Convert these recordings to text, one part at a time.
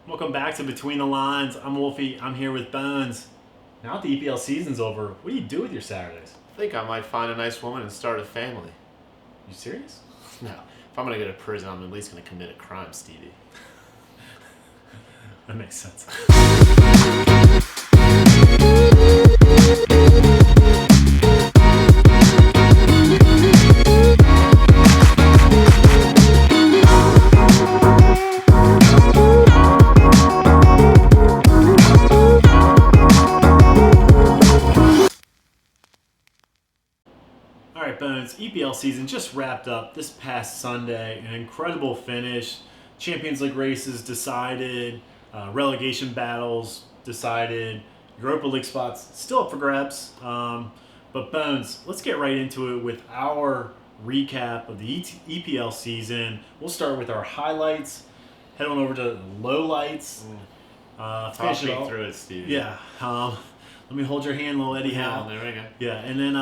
Welcome back to Between the Lines. I'm Wolfey. I'm here with Bones. Now that the EPL season's over, what do you do with your Saturdays? I think I might find a nice woman and start a family. You serious? No. If I'm going to go to prison, I'm at least going to commit a crime, Stevie. That makes sense. All right, Bones. EPL season just wrapped up this past Sunday. An incredible finish. Champions League races decided. Relegation battles decided. Europa League spots still up for grabs. But Bones, let's get right into it with our recap of the EPL season. We'll start with our highlights. Head on over to lowlights. Talk me through it, Stevie. Yeah. Let me hold your hand, little Eddie Howe. There we go. Yeah, and then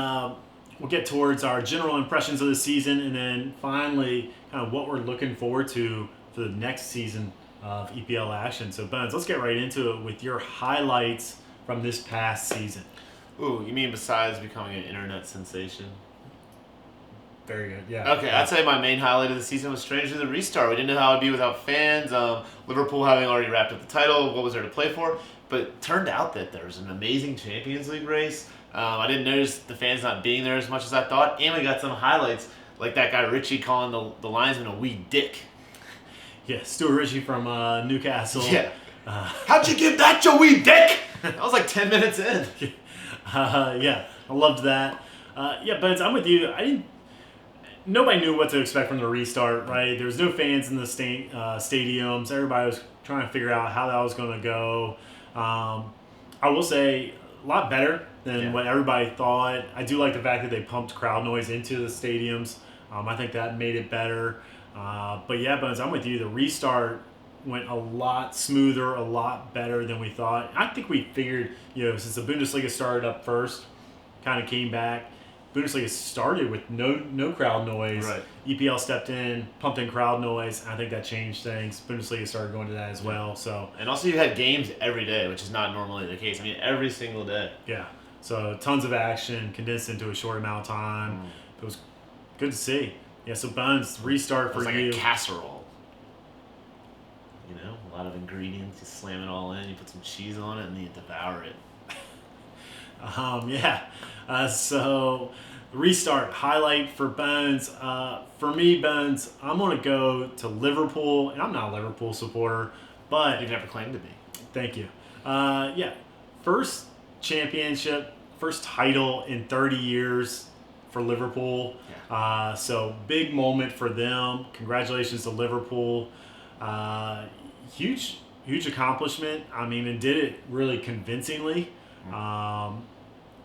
we'll get towards our general impressions of the season, and then finally, kind of what we're looking forward to for the next season of EPL action. So, Bones, let's get right into it with your highlights from this past season. Ooh, you mean besides becoming an internet sensation? Very good, yeah. Okay, I'd say my main highlight of the season was strangely the restart. We didn't know how it would be without fans. Liverpool having already wrapped up the title, what was there to play for? But it turned out that there was an amazing Champions League race. I didn't notice the fans not being there as much as I thought, and we got some highlights, like that guy Richie calling the linesman a wee dick. Yeah, Stuart Ritchie from Newcastle. Yeah. How'd you give that, you wee dick? That was like 10 minutes in. Yeah, I loved that. Yeah, but I'm with you. Nobody knew what to expect from the restart, right? There was no fans in the stadiums. Everybody was trying to figure out how that was going to go. I will say, a lot better than what everybody thought. I do like the fact that they pumped crowd noise into the stadiums. I think that made it better. But yeah, Bones, I'm with you. The restart went a lot smoother, a lot better than we thought. I think we figured, since the Bundesliga started up first, kind of came back. Bundesliga started with no crowd noise. Right. EPL stepped in, pumped in crowd noise. I think that changed things. Bundesliga started going to that as well. So And also you had games every day, which is not normally the case. I mean, every single day. yeah, so tons of action condensed into a short amount of time. It was good to see. Yeah, so Bones, restart It was for like you. a casserole. A lot of ingredients. You slam it all in. You put some cheese on it, and then you devour it. Yeah. So restart highlight for Bones. For me, Bones, I'm gonna go to Liverpool, and I'm not a Liverpool supporter, but You've never claimed to be. thank you. Yeah, first championship, first title in 30 years for Liverpool. Yeah. So big moment for them. Congratulations to Liverpool. Huge accomplishment. I mean, and did it really convincingly.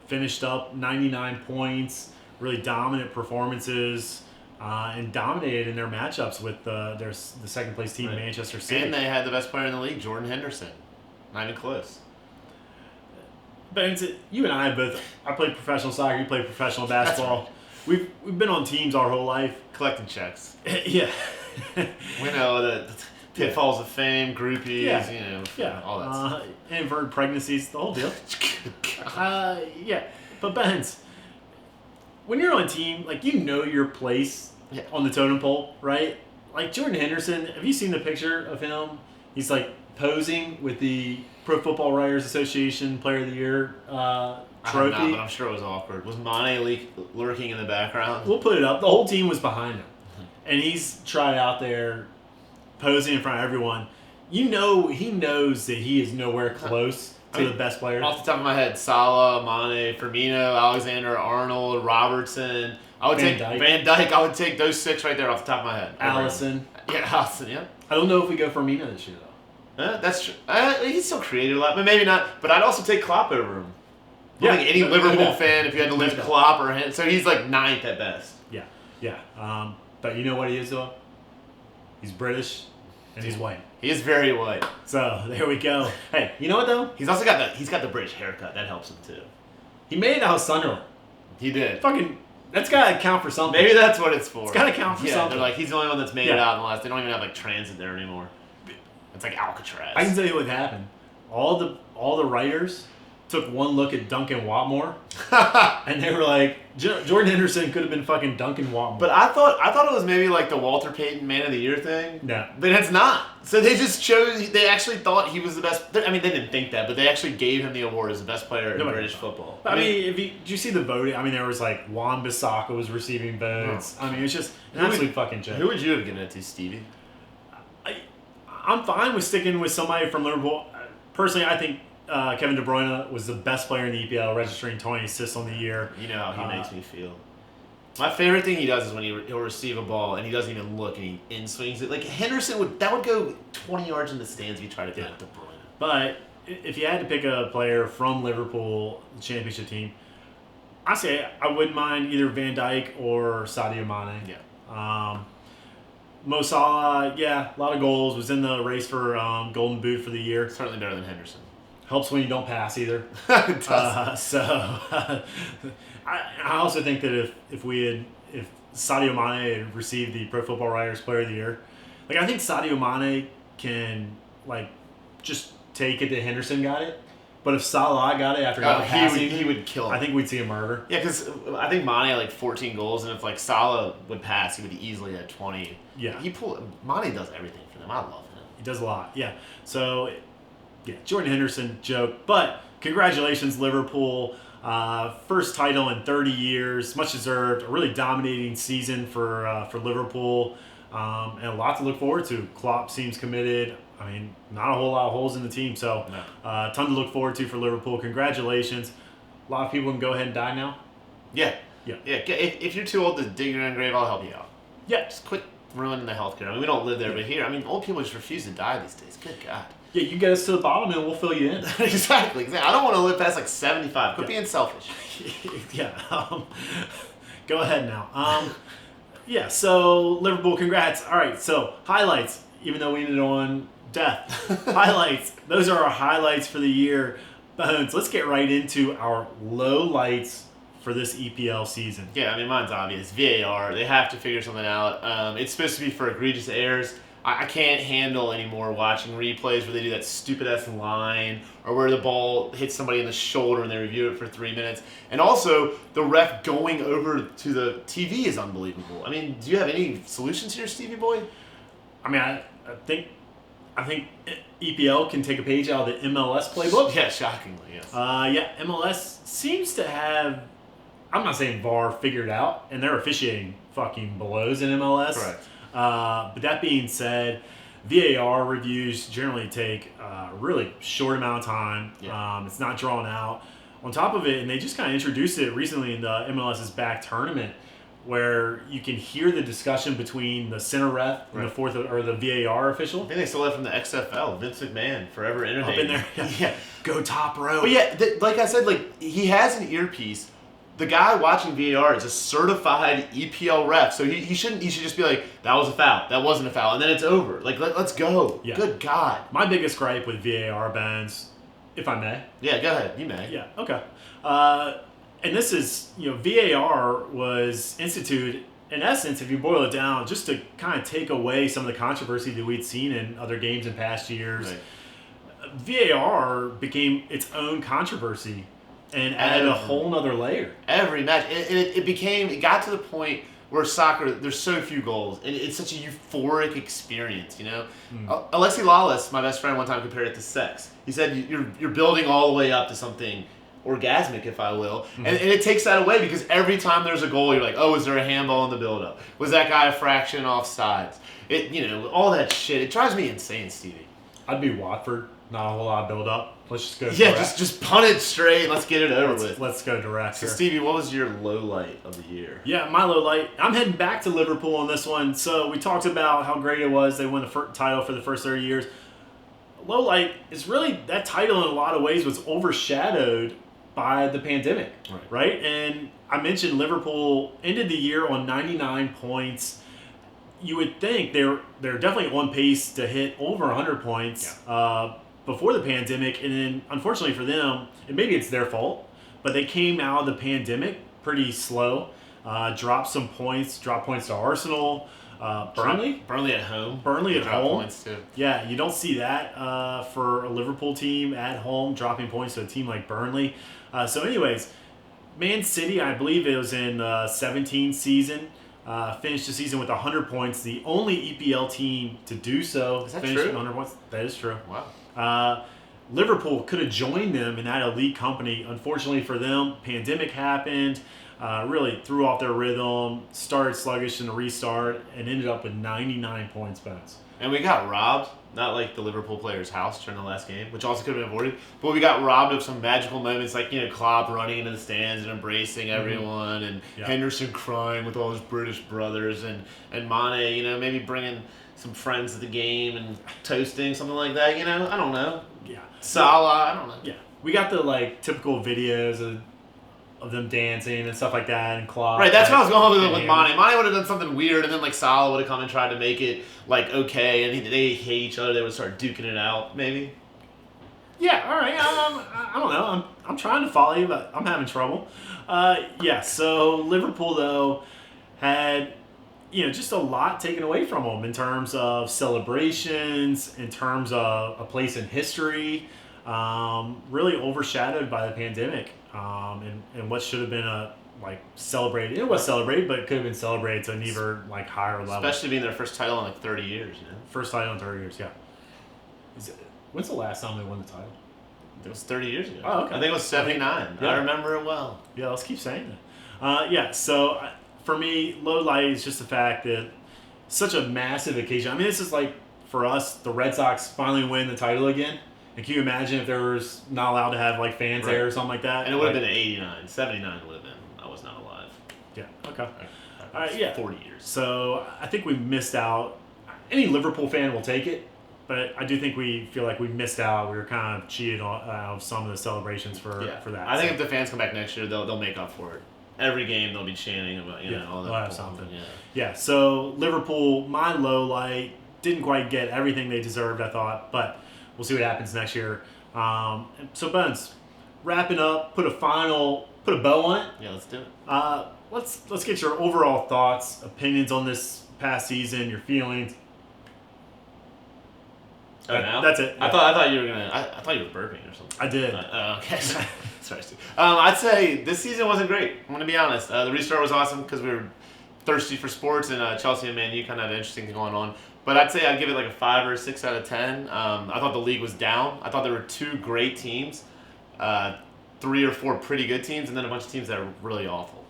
Finished up 99 points, really dominant performances, and dominated in their matchups with the second place team, Right. Manchester City. And they had the best player in the league, Jordan Henderson. Not even close. But you and I both. I played professional soccer. You played professional basketball. We've been on teams our whole life. Collecting checks. Yeah. We know the pitfalls of fame, groupies, Yeah. all that stuff. Inverted pregnancies, the whole deal. Yeah. But Benz, when you're on a team, like your place on the totem pole, right? Like Jordan Henderson, have you seen the picture of him? He's like posing with the Pro Football Writers Association Player of the Year trophy. I have not, but I'm sure it was awkward. Was Mane lurking in the background? We'll put it up. The whole team was behind him. And he's tried out there posing in front of everyone. He knows that he is nowhere close to the best players. Off the top of my head, Salah, Mane, Firmino, Alexander, Arnold, Robertson. I would take Van Dijk. I would take those six right there off the top of my head. Alisson. Yeah, Alisson, yeah. I don't know if we go Firmino this year, though. That's true. He's still created a lot, but maybe not. But I'd also take Klopp over him. I Yeah. think any Liverpool fan, if you had to lose No. Klopp or him, so he's like ninth at best. Yeah. But you know what he is, though? He's British, and he's white. He is very white. So, there we go. Hey, you know what, though? He's also got the British haircut. That helps him, too. He made it out of Sunderland. He did. Fucking, that's got to count for something. Maybe that's what it's for. It's got to count for something. They're like, he's the only one that's made it out in the last. They don't even have like transit there anymore. It's like Alcatraz. I can tell you what happened. All the writers took one look at Duncan Watmore, and they were like, Jordan Henderson could have been fucking Duncan Watmore. But I thought it was maybe like the Walter Payton Man of the Year thing. No. But it's not. So they just chose. They actually thought he was the best. I mean, they didn't think that, but they actually gave him the award as the best player in British football. I mean, did you see the voting? I mean, there was like Wan-Bissaka was receiving votes. I mean, it's just an absolute fucking joke. Who would you have given it to, Stevie? I'm fine with sticking with somebody from Liverpool. Personally, I think Kevin De Bruyne was the best player in the EPL, registering 20 assists on the year. You know how he makes me feel. My favorite thing he does is when he'll receive a ball and he doesn't even look and he in-swings it. Like Henderson would go 20 yards in the stands if you try to get it to De Bruyne. But if you had to pick a player from Liverpool, the championship team, I say I wouldn't mind either Van Dijk or Sadio Mane. Yeah. Mo Salah, a lot of goals, was in the race for Golden Boot for the year. Certainly better than Henderson. Helps when you don't pass either. It does. I also think that if Sadio Mane had received the Pro Football Writers Player of the Year, like I think Sadio Mane can like just take it that Henderson got it. But if Salah got it after not passing, he would kill him. I think we'd see a murder. Yeah, because I think Mane had like 14 goals, and if like Salah would pass, he would easily have 20. Yeah. Mane does everything for them. I love him. He does a lot. Yeah. So, Jordan Henderson joke, but congratulations, Liverpool. First title in 30 years, much deserved. A really dominating season for Liverpool, and a lot to look forward to. Klopp seems committed. I mean, not a whole lot of holes in the team, so a ton to look forward to for Liverpool. Congratulations. A lot of people can go ahead and die now. Yeah. If you're too old to dig your own grave, I'll help you out. Yeah. Just quit ruining the healthcare. I mean, we don't live there, but here, I mean, old people just refuse to die these days. Good God. Yeah, you get us to the bottom and we'll fill you in. Exactly. I don't want to live past like 75. Quit being selfish. Go ahead now. So Liverpool, congrats. All right, so highlights, even though we ended on death. Highlights. Those are our highlights for the year. Bones, let's get right into our low lights for this EPL season. Yeah, I mean, mine's obvious. VAR. They have to figure something out. It's supposed to be for egregious errors. I can't handle anymore watching replays where they do that stupid-ass line or where the ball hits somebody in the shoulder and they review it for 3 minutes. And also, the ref going over to the TV is unbelievable. I mean, do you have any solutions here, Stevie boy? I mean, I think EPL can take a page out of the MLS playbook. Yeah, shockingly, yes. MLS seems to have, I'm not saying VAR figured out, and they're officiating fucking blows in MLS. Correct. But that being said, VAR reviews generally take a really short amount of time. Yeah. It's not drawn out. On top of it, and they just kind of introduced it recently in the MLS's back tournament, where you can hear the discussion between the center ref and the fourth or the VAR official. I think they stole that from the XFL. Vince McMahon, forever innovating. Up in there, yeah. Go top row. But yeah, like I said, like he has an earpiece. The guy watching VAR is a certified EPL ref, so he should just be like, that was a foul, that wasn't a foul, and then it's over. Like let's go. Yeah. Good God. My biggest gripe with VAR bans, if I may. Yeah, go ahead. You may. Yeah. Okay. And this is, VAR was instituted, in essence, if you boil it down, just to kind of take away some of the controversy that we'd seen in other games in past years. Right. VAR became its own controversy and added a whole nother layer. Every match. It got to the point where soccer, there's so few goals, and it's such a euphoric experience, Alexi Lawless, my best friend, one time compared it to sex. He said, you're building all the way up to something orgasmic, if I will. Mm-hmm. And it takes that away because every time there's a goal, you're like, oh, is there a handball in the build-up? Was that guy a fraction off sides? All that shit. It drives me insane, Stevie. I'd be Watford. Not a whole lot of build-up. Let's just go direct. just punt it straight and let's get it over with. Let's go direct. So, Stevie, what was your low light of the year? Yeah, my low light. I'm heading back to Liverpool on this one. So we talked about how great it was. They won the title for the first 30 years. Low light is really, that title in a lot of ways was overshadowed by the pandemic, right? And I mentioned Liverpool ended the year on 99 points. You would think they're definitely on pace to hit over 100 points before the pandemic, and then unfortunately for them, and maybe it's their fault, but they came out of the pandemic pretty slow, dropped points to Arsenal, Burnley? Burnley at home. Burnley at home? Points too. Yeah, you don't see that for a Liverpool team at home, dropping points to a team like Burnley. So anyways, Man City, I believe it was in 17 season, finished the season with 100 points. The only EPL team to do so. Is that finished true? with 100 points. That is true. Wow. Liverpool could have joined them in that elite company. Unfortunately for them, pandemic happened, really threw off their rhythm, started sluggish in the restart, and ended up with 99 points, Bones. And we got robbed, not like the Liverpool player's house during the last game, which also could have been avoided, but we got robbed of some magical moments like, Klopp running into the stands and embracing everyone, and Henderson crying with all his British brothers, and Mane, maybe bringing some friends to the game and toasting, something like that, I don't know. Yeah. Salah, I don't know. Yeah. We got the, typical videos of them dancing and stuff like that, and Klopp. Right, that's what I was going with Mane. Mane would have done something weird, and then Salah would have come and tried to make it okay, and they hate each other. They would start duking it out, maybe. Yeah, all right. I don't know. I'm trying to follow you, but I'm having trouble. So Liverpool though had just a lot taken away from them in terms of celebrations, in terms of a place in history, really overshadowed by the pandemic. And what should have been celebrated. It was celebrated, but it could have been celebrated to an even higher level. Especially being their first title in 30 years, First title in 30 years, yeah. When's the last time they won the title? It was 30 years ago. Oh, okay. I think it was 79. I remember it well. Yeah, let's keep saying that. So for me, low light is just the fact that such a massive occasion. I mean, this is for us, the Red Sox finally win the title again. And can you imagine if there was not allowed to have fans there or something like that? And it would have been 89. 79 would have been. I was not alive. Yeah. Okay. All right. Yeah. 40 years. So I think we missed out. Any Liverpool fan will take it, but I do think we feel like we missed out. We were kind of cheated out of some of the celebrations for that. I think if the fans come back next year, they'll make up for it. Every game they'll be chanting about all that. They'll have something. Yeah. So Liverpool, my low light, didn't quite get everything they deserved, I thought, but we'll see what happens next year. So Bones, wrapping up, put a bow on it. Yeah, let's do it. Let's get your overall thoughts, opinions on this past season, your feelings. Oh, now? That's it. Yeah. I thought you were gonna. I thought you were burping or something. I did. Okay. Sorry, Steve. I'd say this season wasn't great. I'm gonna be honest. The restart was awesome because we were thirsty for sports, and Chelsea and Man U kind of had an interesting thing going on. But I'd say I'd give it a 5 or a 6 out of 10. I thought the league was down. I thought there were 2 great teams, 3 or 4 pretty good teams, and then a bunch of teams that are really awful.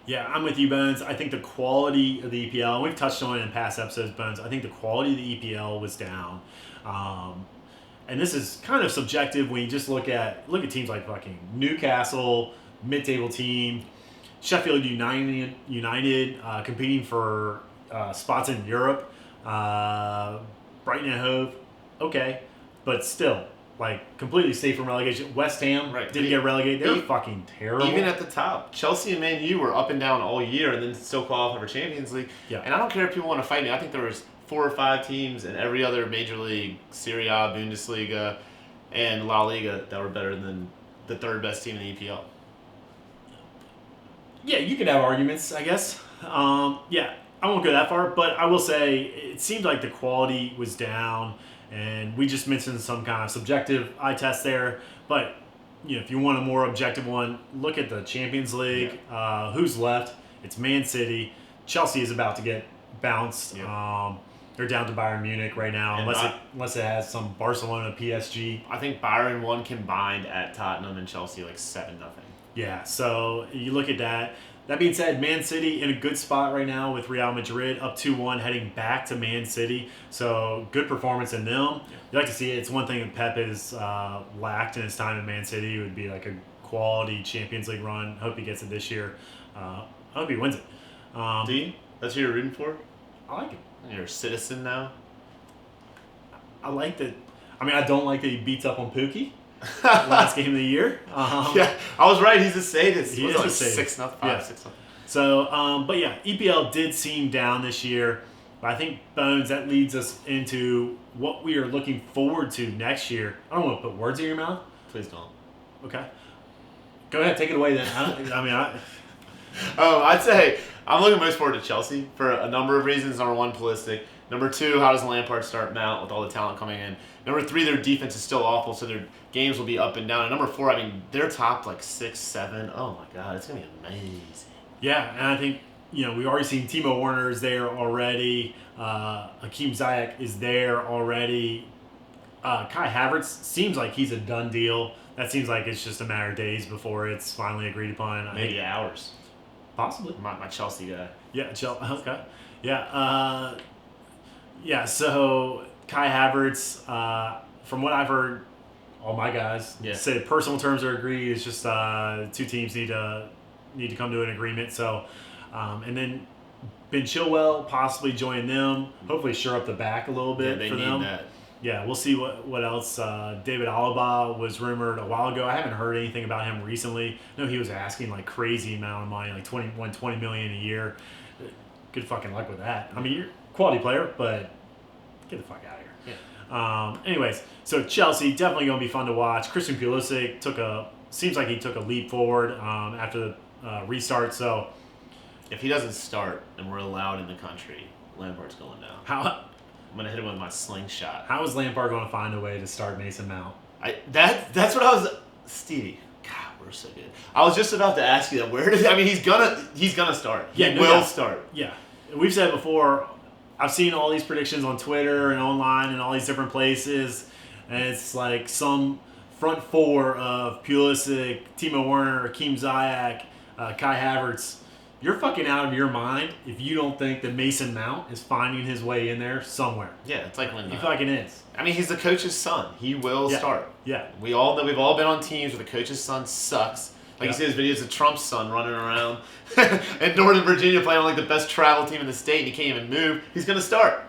Yeah, I'm with you, Bones. I think the quality of the EPL, and we've touched on it in past episodes, Bones, I think the quality of the EPL was down. And this is kind of subjective when you just look at teams like fucking Newcastle, mid-table team, Sheffield United competing for spots in Europe, Brighton and Hove, okay, but still, completely safe from relegation. West Ham didn't get relegated. They were fucking terrible. Even at the top, Chelsea and Man U were up and down all year, and then still qualified for Champions League. Yeah. And I don't care if people want to fight me. I think there was 4 or 5 teams in every other major league, Serie A, Bundesliga, and La Liga, that were better than the 3rd best team in the EPL. Yeah, you could have arguments, I guess. I won't go that far, but I will say it seemed like the quality was down, and we just mentioned some kind of subjective eye test there. But if you want a more objective one, look at the Champions League. Yeah. Who's left? It's Man City. Chelsea is about to get bounced. Yeah. They're down to Bayern Munich right now, And unless it has some Barcelona PSG. I think Bayern won combined at Tottenham and Chelsea 7-0. Yeah, so you look at that. That being said, Man City in a good spot right now with Real Madrid up 2-1, heading back to Man City. So good performance in them. Yeah. You like to see it. It's one thing that Pep has lacked in his time in Man City. It would be a quality Champions League run. Hope he gets it this year. I hope he wins it. Do you? That's who you're rooting for? I like it. You're a citizen now? I like that. I mean, I don't like that he beats up on Pookie. Last game of the year. Yeah, I was right. He's a sadist. He is a sadist. 6-0. Yeah. 6-0. So, but yeah, EPL did seem down this year. But I think, Bones, that leads us into what we are looking forward to next year. I don't want to put words in your mouth. Please don't. Okay. Go ahead. Take it away then. I'd say I'm looking most forward to Chelsea for a number of reasons. Number one, Pulisic. Number two, how does Lampard start Mount with all the talent coming in? Number three, their defense is still awful, so their games will be up and down. And number four, I mean, they're top like 6, 7. Oh my God, it's gonna be amazing. Yeah, and I think we've already seen Timo Werner is there already. Hakeem Ziyech is there already. Kai Havertz seems like he's a done deal. That seems like it's just a matter of days before it's finally agreed upon. Maybe hours. Possibly. My Chelsea guy. Yeah, okay. Yeah. Yeah, so Kai Havertz, from what I've heard, all my guys said personal terms are agreed. It's just two teams need to come to an agreement. So, and then Ben Chilwell possibly join them. Hopefully, shore up the back a little bit they for need them. that. Yeah, we'll see what else. David Alaba was rumored a while ago. I haven't heard anything about him recently. I know he was asking like crazy amount of money, like $20 million a year. Good fucking luck with that. I mean, you're a quality player, but get the fuck out of here. Yeah. Anyways, so Chelsea definitely gonna be fun to watch. Christian Pulisic seems like he took a leap forward after the restart. So if he doesn't start and we're allowed in the country, Lampard's going down. I'm gonna hit him with my slingshot. How is Lampard going to find a way to start Mason Mount? That's what I was, Stevie. God, we're so good. I was just about to ask you that. He's gonna start. He will start. Yeah, we've said before. I've seen all these predictions on Twitter and online and all these different places, and it's like some front four of Pulisic, Timo Werner, Hakeem Ziyech, Kai Havertz. You're fucking out of your mind if you don't think that Mason Mount is finding his way in there somewhere. Yeah, it's like when he fucking is. I mean, he's the coach's son. He will start. Yeah. We all know. We've all been on teams where the coach's son sucks. Like you see his videos of Trump's son running around in Northern Virginia playing on like the best travel team in the state, and he can't even move. He's gonna start.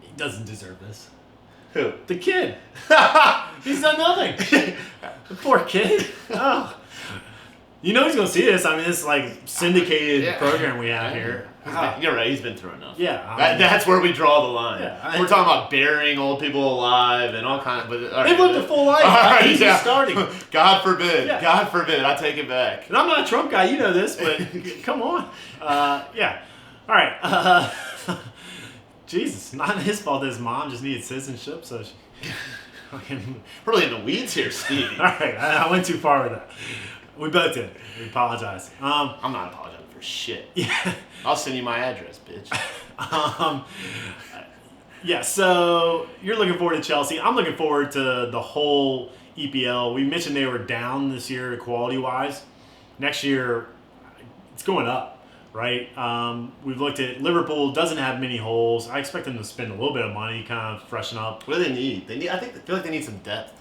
He doesn't deserve this. Who? The kid. He's done nothing. The poor kid. Oh. You know he's going to see this. I mean, it's like syndicated program we have here. You're right. He's been through enough. Yeah. That's where we draw the line. Yeah, we're talking about burying old people alive and all kinds of... They've lived a full life. He's just starting. God forbid. Yeah. God forbid. I take it back. And I'm not a Trump guy. You know this, but come on. Yeah. All right. Jesus. Not his fault that his mom just needed citizenship, so she... Really in the weeds here, Steve. All right. I went too far with that. We both did. We apologize. I'm not apologizing for shit. Yeah. I'll send you my address, bitch. Yeah, so you're looking forward to Chelsea. I'm looking forward to the whole EPL. We mentioned they were down this year quality-wise. Next year, it's going up, right? We've looked at Liverpool, doesn't have many holes. I expect them to spend a little bit of money, kind of freshen up. What do they need? I feel like they need some depth.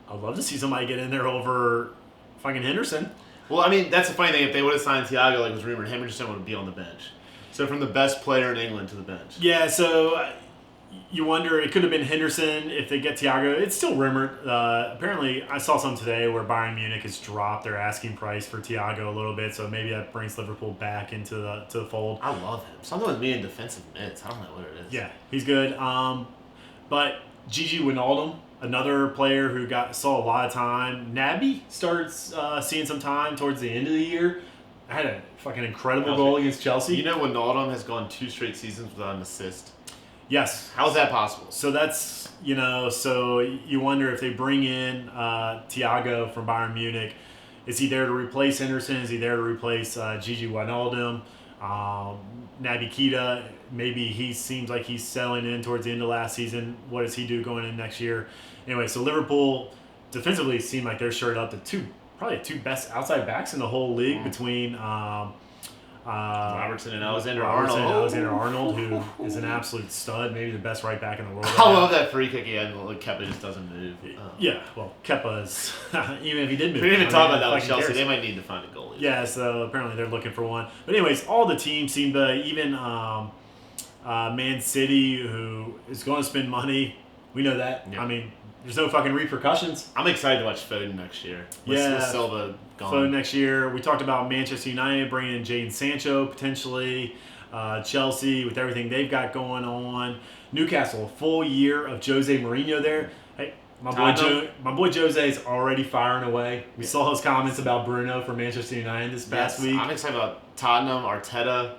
I'd love to see somebody get in there over fucking Henderson. Well, I mean, that's the funny thing. If they would have signed Thiago, like was rumored, Henderson would be on the bench. So from the best player in England to the bench. Yeah, so you wonder, it could have been Henderson if they get Thiago. It's still rumored. Apparently, I saw some today where Bayern Munich has dropped their asking price for Thiago a little bit, so maybe that brings Liverpool back into the fold. I love him. Something with me in defensive mids. I don't know what it is. Yeah, he's good. But Gigi Wijnaldum, another player who saw a lot of time. Naby started seeing some time towards the end of the year. I had a fucking incredible goal against Chelsea. You know Wijnaldum has gone 2 straight seasons without an assist? Yes. How is that possible? So that's, so you wonder if they bring in Thiago from Bayern Munich, is he there to replace Henderson? Is he there to replace Gigi Wijnaldum? Naby Keita, maybe he seems like he's settling in towards the end of last season. What does he do going in next year? Anyway, so Liverpool defensively seem like they're shored up to probably two best outside backs in the whole league between Robertson and Alexander-Arnold, who is an absolute stud, maybe the best right back in the world. I love that free kick he had, and Kepa just doesn't move. Yeah, well, Kepa is, even if he did move. We didn't even talk about that with Chelsea. They might need to find a goalie. Yeah, so apparently they're looking for one. But anyways, all the teams seem to, even Man City, who is going to spend money, we know that. Yeah. I mean, there's no fucking repercussions. I'm excited to watch Foden next year. With Silva gone. Foden next year. We talked about Manchester United bringing in Jadon Sancho potentially. Chelsea with everything they've got going on. Newcastle, a full year of Jose Mourinho there. Hey, My boy Jose is already firing away. We saw his comments about Bruno for Manchester United this past week. I'm excited about Tottenham, Arteta.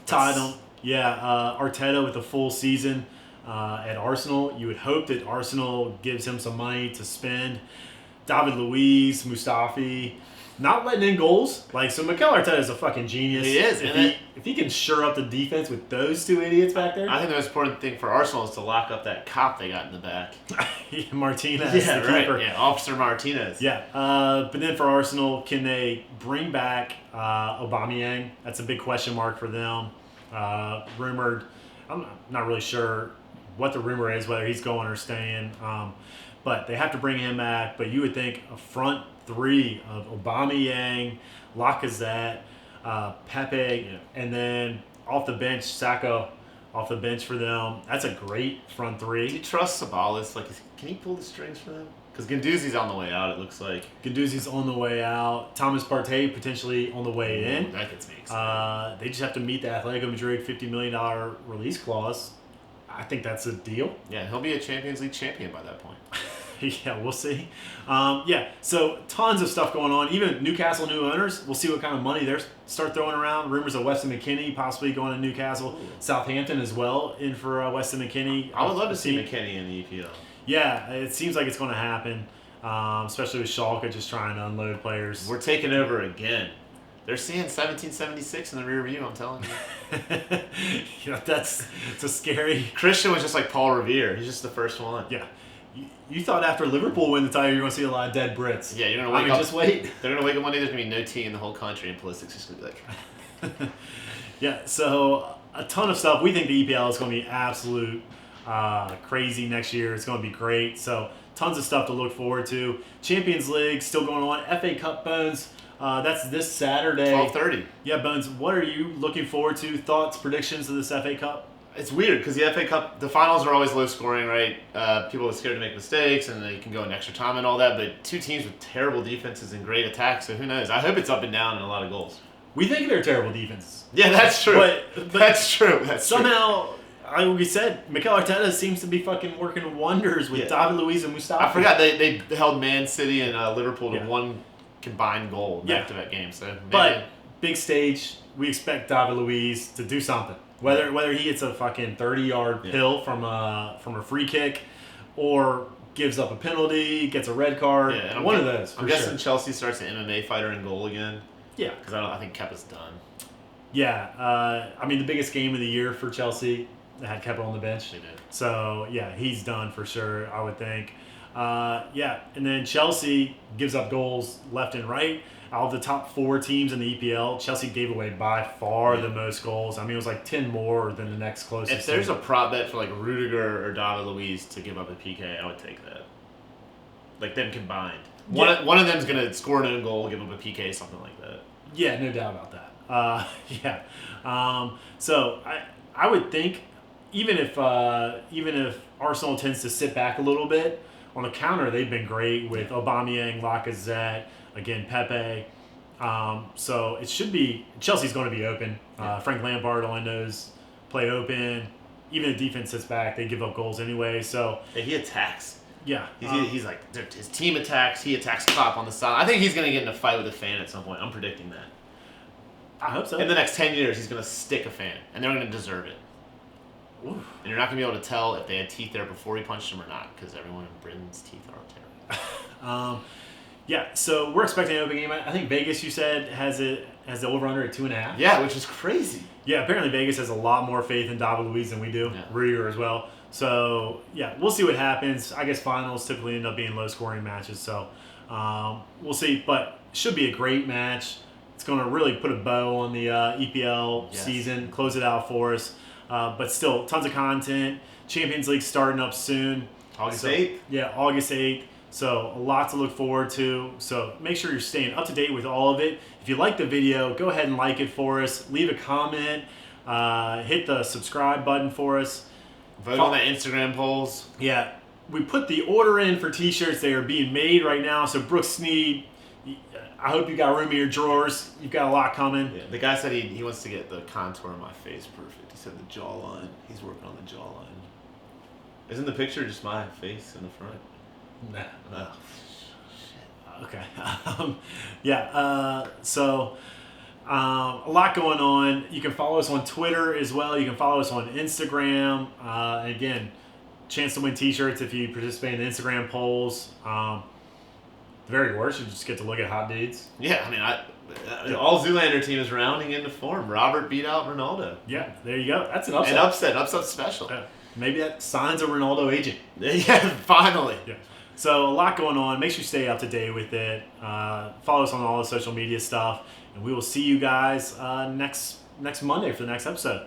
Tottenham, Arteta with a full season at Arsenal. You would hope that Arsenal gives him some money to spend. David Luiz, Mustafi, not letting in goals. So Mikel Arteta is a fucking genius. He is. If he can shore up the defense with those two idiots back there. I think the most important thing for Arsenal is to lock up that cop they got in the back. Martinez, the right. Keeper. Yeah, Officer Martinez. Yeah. But then for Arsenal, can they bring back Aubameyang? That's a big question mark for them. Rumored, I'm not really sure what the rumor is, whether he's going or staying. But they have to bring him back. But you would think a front three of Aubameyang, Lacazette, Pepe, and then off the bench, Saka off the bench for them. That's a great front three. Do you trust Sabalas? Can he pull the strings for them? Because Guendouzi's on the way out, it looks like. Guendouzi's on the way out. Thomas Partey potentially on the way in. That gets me excited. They just have to meet the Atletico Madrid $50 million release clause. I think that's a deal. Yeah, he'll be a Champions League champion by that point. Yeah, we'll see. So tons of stuff going on. Even Newcastle new owners, we'll see what kind of money they start throwing around. Rumors of Weston McKennie possibly going to Newcastle. Ooh. Southampton as well in for Weston McKennie. I would love to see McKennie in the EPL. Yeah, it seems like it's going to happen, especially with Schalke just trying to unload players. We're taking over again. They're seeing 1776 in the rear view, I'm telling you. It's a scary... Christian was just like Paul Revere. He's just the first one. Yeah. You thought after Liverpool win the title, you're going to see a lot of dead Brits. Yeah, you're going to wake up. Just wait. They're going to wake up one day, there's going to be no tea in the whole country, and Pulisic's just going to be like... Yeah, so a ton of stuff. We think the EPL is going to be absolute crazy next year. It's going to be great. So tons of stuff to look forward to. Champions League still going on. FA Cup, Bones. That's this Saturday. 12:30. Yeah, Bones, what are you looking forward to? Thoughts, predictions of this FA Cup? It's weird because the FA Cup, the finals are always low scoring, right? People are scared to make mistakes and they can go in extra time and all that, but two teams with terrible defenses and great attacks, so who knows? I hope it's up and down and a lot of goals. We think they're terrible defenses. Yeah, that's true. But that's true. Somehow, we said, Mikel Arteta seems to be fucking working wonders with David Luiz and Mustafi. I forgot they held Man City and Liverpool to one combined goal back-to-back games. So but big stage, we expect David Luiz to do something. Whether he hits a fucking 30-yard pill from a free kick, or gives up a penalty, gets a red card, one of those. I'm guessing Chelsea starts an MMA fighter in goal again. Yeah, because I think Kepa's done. Yeah, the biggest game of the year for Chelsea had Kepa on the bench. They did. So yeah, he's done for sure. I would think. And then Chelsea gives up goals left and right. Out of the top 4 teams in the EPL, Chelsea gave away by far the most goals. It was like 10 more than the next closest. If there's a prop bet for like Rudiger or David Luiz to give up a PK, I would take that. Like them combined. One of them's going to score an own goal, give up a PK, something like that. Yeah, no doubt about that. So I would think even if Arsenal tends to sit back a little bit, on the counter they've been great with Aubameyang, Lacazette, again, Pepe. So it should be... Chelsea's going to be open. Frank Lampard only knows play open. Even if defense sits back, they give up goals anyway. So he attacks. Yeah. He's like... His team attacks. He attacks Klopp on the side. I think he's going to get in a fight with a fan at some point. I'm predicting that. I hope so. In the next 10 years, he's going to stick a fan. And they're going to deserve it. Oof. And you're not going to be able to tell if they had teeth there before he punched him or not. Because everyone in Britain's teeth are terrible. Yeah, so we're expecting an open game. I think Vegas, you said, has the over-under at 2.5. Yeah, which is crazy. Yeah, apparently Vegas has a lot more faith in David Luiz than we do. Yeah. Rudiger as well. So, yeah, we'll see what happens. I guess finals typically end up being low-scoring matches. So, we'll see. But should be a great match. It's going to really put a bow on the EPL season, close it out for us. But still, tons of content. Champions League starting up soon. August 8th? Yeah, August 8th. So a lot to look forward to. So make sure you're staying up to date with all of it. If you like the video, go ahead and like it for us. Leave a comment. Hit the subscribe button for us. Vote on the Instagram polls. Yeah. We put the order in for t-shirts. They are being made right now. So Brooks Sneed, I hope you got room in your drawers. You've got a lot coming. Yeah, the guy said he wants to get the contour of my face perfect. He said the jawline. He's working on the jawline. Isn't the picture just my face in the front? Nah. Oh. Okay. A lot going on. You can follow us on Twitter as well. You can follow us on Instagram. Again, chance to win T-shirts if you participate in the Instagram polls. The very worst, you just get to look at hot dudes. Yeah, I mean, all Zoolander team is rounding into form. Robert beat out Ronaldo. Yeah, there you go. That's an upset. An upset special. Maybe that signs a Ronaldo agent. Yeah, finally. Yeah. So a lot going on. Make sure you stay up to date with it. Follow us on all the social media stuff, and we will see you guys next Monday for the next episode.